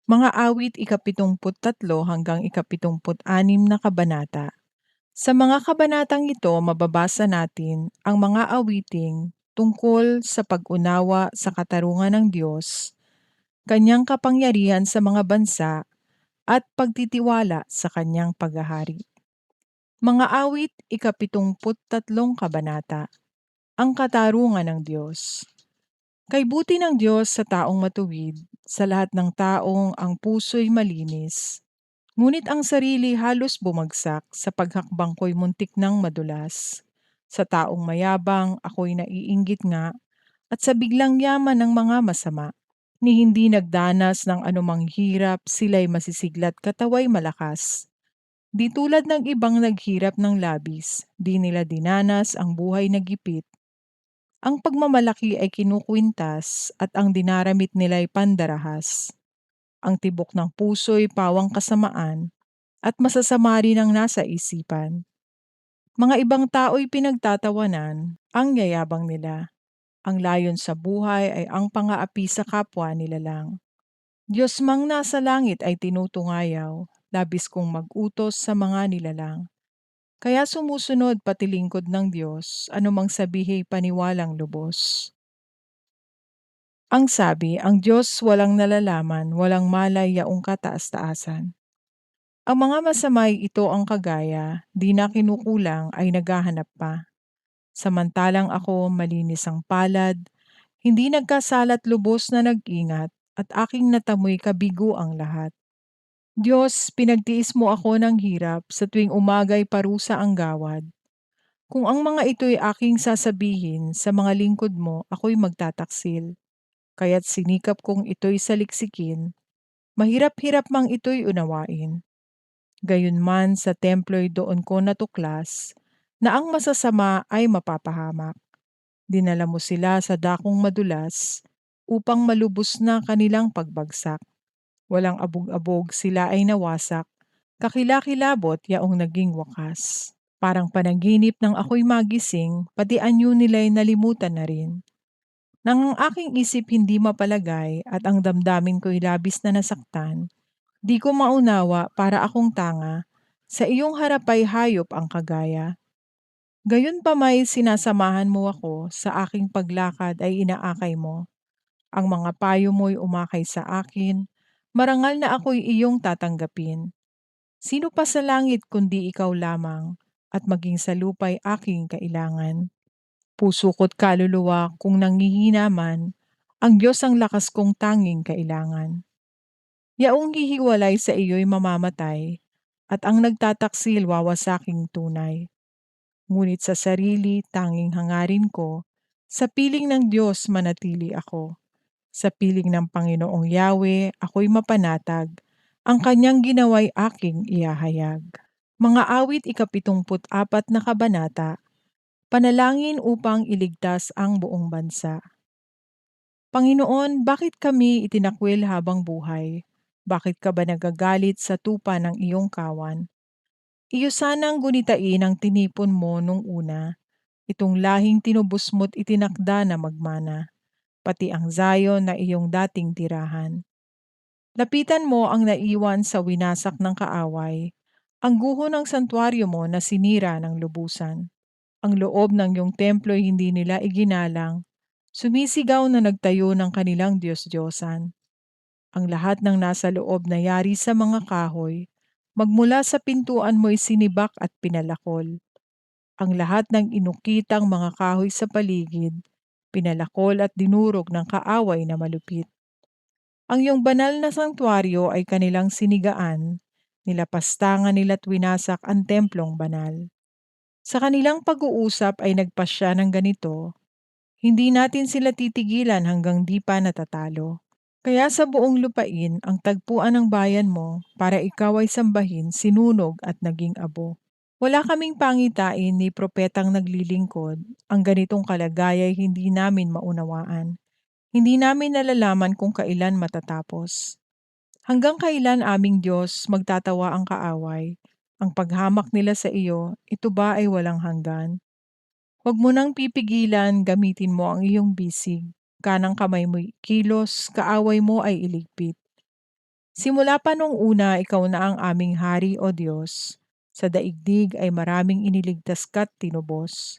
Mga awit ika-73 hanggang ika-76 na kabanata. Sa mga kabanatang ito, mababasa natin ang mga awiting tungkol sa pag-unawa sa katarungan ng Diyos, kanyang kapangyarihan sa mga bansa, at pagtitiwala sa kanyang paghahari. Mga awit ika-73 kabanata. Ang katarungan ng Diyos. Kay buti ng Diyos sa taong matuwid, sa lahat ng taong ang puso'y malinis. Ngunit ang sarili halos bumagsak sa paghakbang ko'y muntik ng madulas. Sa taong mayabang ako'y naiinggit nga at sa biglang yaman ng mga masama. Ni hindi nagdanas ng anumang hirap, sila'y masisiglat kataway malakas. Di tulad ng ibang naghirap ng labis, di nila dinanas ang buhay na gipit. Ang pagmamalaki ay kinukwintas at ang dinaramit nila'y pandarahas. Ang tibok ng puso'y pawang kasamaan at masasama rin ang nasa isipan. Mga ibang tao'y pinagtatawanan ang yayabang nila. Ang layon sa buhay ay ang pangaapi sa kapwa nila lang. Diyos mang nasa langit ay tinutungayaw, labis kong mag-utos sa mga nilalang. Kaya sumusunod pati lingkod ng Diyos, anumang sabihi paniwalang lubos. Ang sabi, ang Diyos walang nalalaman, walang malay yaong kataas-taasan. Ang mga masamay ito ang kagaya, di na kinukulang ay naghahanap pa. Samantalang ako malinis ang palad, hindi nagkasalat lubos na nag-ingat, at aking natamoy kabigo ang lahat. Diyos, pinagtiis mo ako ng hirap, sa tuwing umagay parusa ang gawad. Kung ang mga ito'y aking sasabihin, sa mga lingkod mo ako'y magtataksil. Kaya't sinikap kong ito'y saliksikin, mahirap-hirap mang ito'y unawain. Gayunman sa templo'y doon ko natuklas na ang masasama ay mapapahamak. Dinala mo sila sa dakong madulas upang malubos na kanilang pagbagsak. Walang abog-abog sila ay nawasak, kakilakilabot yaong naging wakas. Parang panaginip ng ako'y magising, pati anyo nila'y nalimutan na rin. Nang ang aking isip hindi mapalagay at ang damdamin ko'y labis na nasaktan, di ko maunawa para akong tanga, sa iyong harap ay hayop ang kagaya. Gayon pa may sinasamahan mo ako, sa aking paglakad ay inaakay mo. Ang mga payo mo'y umakay sa akin, marangal na ako'y iyong tatanggapin. Sino pa sa langit kundi ikaw lamang, at maging sa lupa'y aking kailangan. Puso ko't kaluluwa kung nanghihina man, ang Diyos ang lakas kong tanging kailangan. Yaong hihiwalay sa iyo'y mamamatay, at ang nagtataksil wawasaking tunay. Ngunit sa sarili, tanging hangarin ko, sa piling ng Diyos manatili ako. Sa piling ng Panginoong Yahweh, ako'y mapanatag, ang kanyang ginawa'y aking iahayag. Mga awit ika-74 na kabanata, panalangin upang iligtas ang buong bansa. Panginoon, bakit kami itinakwil habang buhay? Bakit ka ba nagagalit sa tupa ng iyong kawan? Iyo sanang gunitain ang tinipon mo nung una, itong lahing tinubos mo't itinakda na magmana, pati ang Zion na iyong dating tirahan. Lapitan mo ang naiwan sa winasak ng kaaway, ang guho ng santuario mo na sinira ng lubusan. Ang loob ng iyong templo'y hindi nila iginalang, sumisigaw na nagtayo ng kanilang Diyos-Diyosan. Ang lahat ng nasa loob na yari sa mga kahoy, magmula sa pintuan mo'y sinibak at pinalakol. Ang lahat ng inukitang mga kahoy sa paligid, pinalakol at dinurog ng kaaway na malupit. Ang iyong banal na sangtuaryo ay kanilang sinigaan, nilapastangan nila't winasak ang templong banal. Sa kanilang pag-uusap ay nagpasya ng ganito, hindi natin sila titigilan hanggang di pa natatalo. Kaya sa buong lupain ang tagpuan ng bayan mo para ikaw ay sambahin, sinunog at naging abo. Wala kaming pangitain ni propetang naglilingkod, ang ganitong kalagayay hindi namin maunawaan. Hindi namin nalalaman kung kailan matatapos. Hanggang kailan aming Diyos magtatawa ang kaaway? Ang paghamak nila sa iyo, ito ba ay walang hanggan? Huwag mo nang pipigilan, gamitin mo ang iyong bisig. Kanang kamay mo'y kilos, kaaway mo ay iligpit. Simula pa nung una, ikaw na ang aming hari o Diyos. Sa daigdig ay maraming iniligtas ka't tinubos.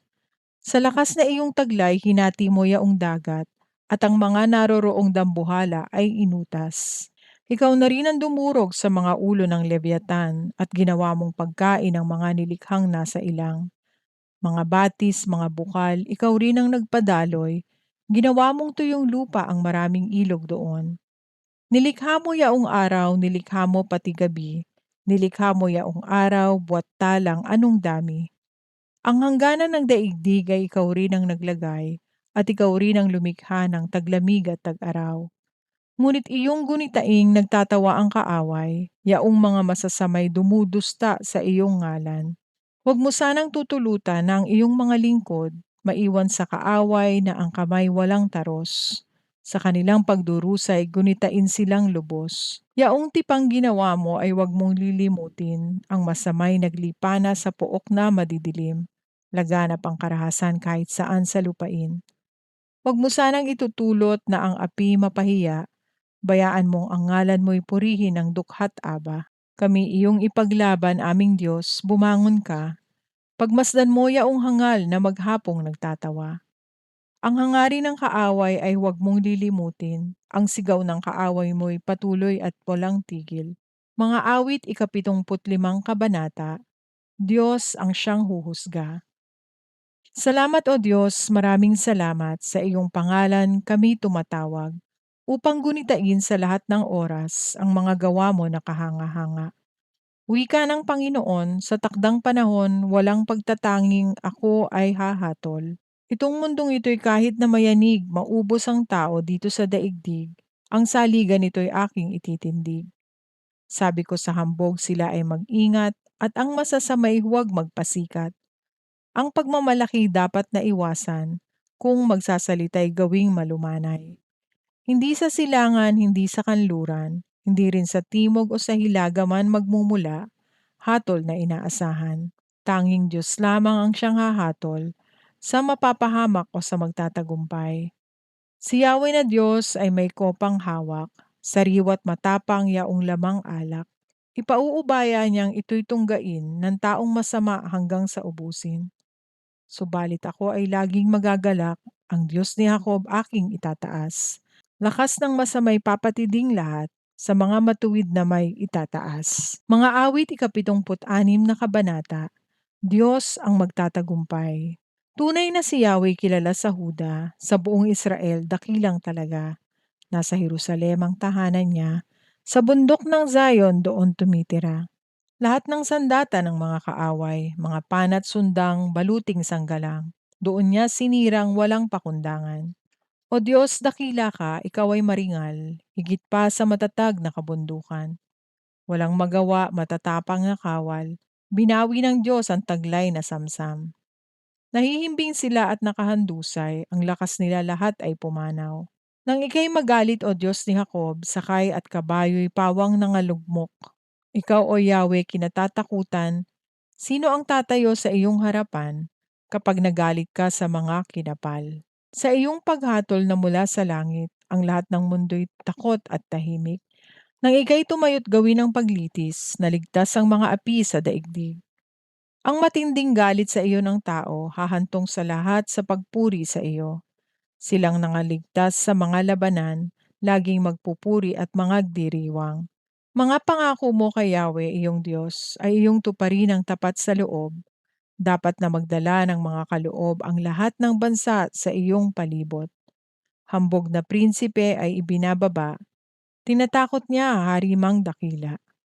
Sa lakas na iyong taglay, hinati mo yaong dagat, at ang mga naroroong dambuhala ay inutas. Ikaw na rin ang dumurog sa mga ulo ng Leviathan at ginawa mong pagkain ng mga nilikhang nasa ilang. Mga batis, mga bukal, ikaw rin ang nagpadaloy. Ginawa mong tuyong lupa ang maraming ilog doon. Nilikha mo yaong araw, nilikha mo pati gabi. Nilikha mo yaong araw, buwat talang anong dami. Ang hangganan ng daigdig ay ikaw rin ang naglagay, at ikaw rin ang lumikha ng taglamig at tag-araw. Ngunit iyong gunitaing nagtatawa ang kaaway, yaong mga masasamay dumudusta sa iyong ngalan. Huwag mo sanang tutulutan na ang iyong mga lingkod, maiwan sa kaaway na ang kamay walang taros. Sa kanilang pagdurusay, gunitain silang lubos. Yaong tipang ginawa mo ay huwag mong lilimutin, ang masamay naglipana sa pook na madidilim. Laganap ang karahasan kahit saan sa lupain. Huwag mo sanang itutulot na ang api mapahiya, bayaan mong ang ngalan mo'y purihin ng dukhat aba. Kami iyong ipaglaban, aming Diyos, bumangon ka. Pagmasdan mo yaong hangal na maghapong nagtatawa. Ang hangarin ng kaaway ay huwag mong lilimutin. Ang sigaw ng kaaway mo'y patuloy at walang tigil. Mga awit 75 kabanata. Diyos ang siyang huhusga. Salamat o Diyos, maraming salamat. Sa iyong pangalan kami tumatawag upang gunitain sa lahat ng oras ang mga gawa mo na kahanga-hanga. Wika ng Panginoon, sa takdang panahon, walang pagtatanging ako ay hahatol. Itong mundong ito'y kahit na mayanig, maubos ang tao dito sa daigdig, ang saligan nito'y aking ititindig. Sabi ko sa hambog sila ay mag-ingat, at ang masasamay huwag magpasikat. Ang pagmamalaki dapat na iwasan, kung magsasalita'y gawing malumanay. Hindi sa silangan, hindi sa kanluran, hindi rin sa timog o sa hilaga man magmumula, hatol na inaasahan. Tanging Diyos lamang ang siyang hahatol, sa mapapahamak o sa magtatagumpay. Si Yahweh na Diyos ay may kopang hawak, sariwa't matapang yaong lamang alak. Ipauubaya niyang ito'y tunggain ng taong masama hanggang sa ubusin. Subalit ako ay laging magagalak, ang Diyos ni Jacob aking itataas. Lakas ng masamay papatiding lahat, sa mga matuwid na may itataas. Mga awit 76 na kabanata. Diyos ang magtatagumpay. Tunay na si Yahweh kilala sa Huda, sa buong Israel dakilang talaga. Nasa Jerusalem ang tahanan niya, sa bundok ng Zion doon tumitira. Lahat ng sandata ng mga kaaway, mga panat sundang, baluting sanggalang. Doon niya sinirang walang pakundangan. O Diyos, dakila ka, ikaw ay maringal, higit pa sa matatag na kabundukan. Walang magawa, matatapang na kawal. Binawi ng Diyos ang taglay na samsam. Nahihimbing sila at nakahandusay, ang lakas nila lahat ay pumanaw. Nang ikay magalit o Diyos ni Jacob, sakay at kabayo'y pawang nangalugmok. Ikaw o Yahweh kinatatakutan, sino ang tatayo sa iyong harapan kapag nagalit ka sa mga kinapal? Sa iyong paghatol na mula sa langit, ang lahat ng mundo'y takot at tahimik. Nang ika'y tumayo't gawin ng paglitis, naligtas ang mga api sa daigdig. Ang matinding galit sa iyo ng tao, hahantong sa lahat sa pagpuri sa iyo. Silang nangaligtas sa mga labanan, laging magpupuri at magdiriwang. Mga pangako mo kay Yahweh, iyong Diyos, ay iyong tuparin ng tapat sa loob. Dapat na magdala ng mga kaloob ang lahat ng bansa sa iyong palibot. Hambog na prinsipe ay ibinababa, tinatakot niya harimang dakila.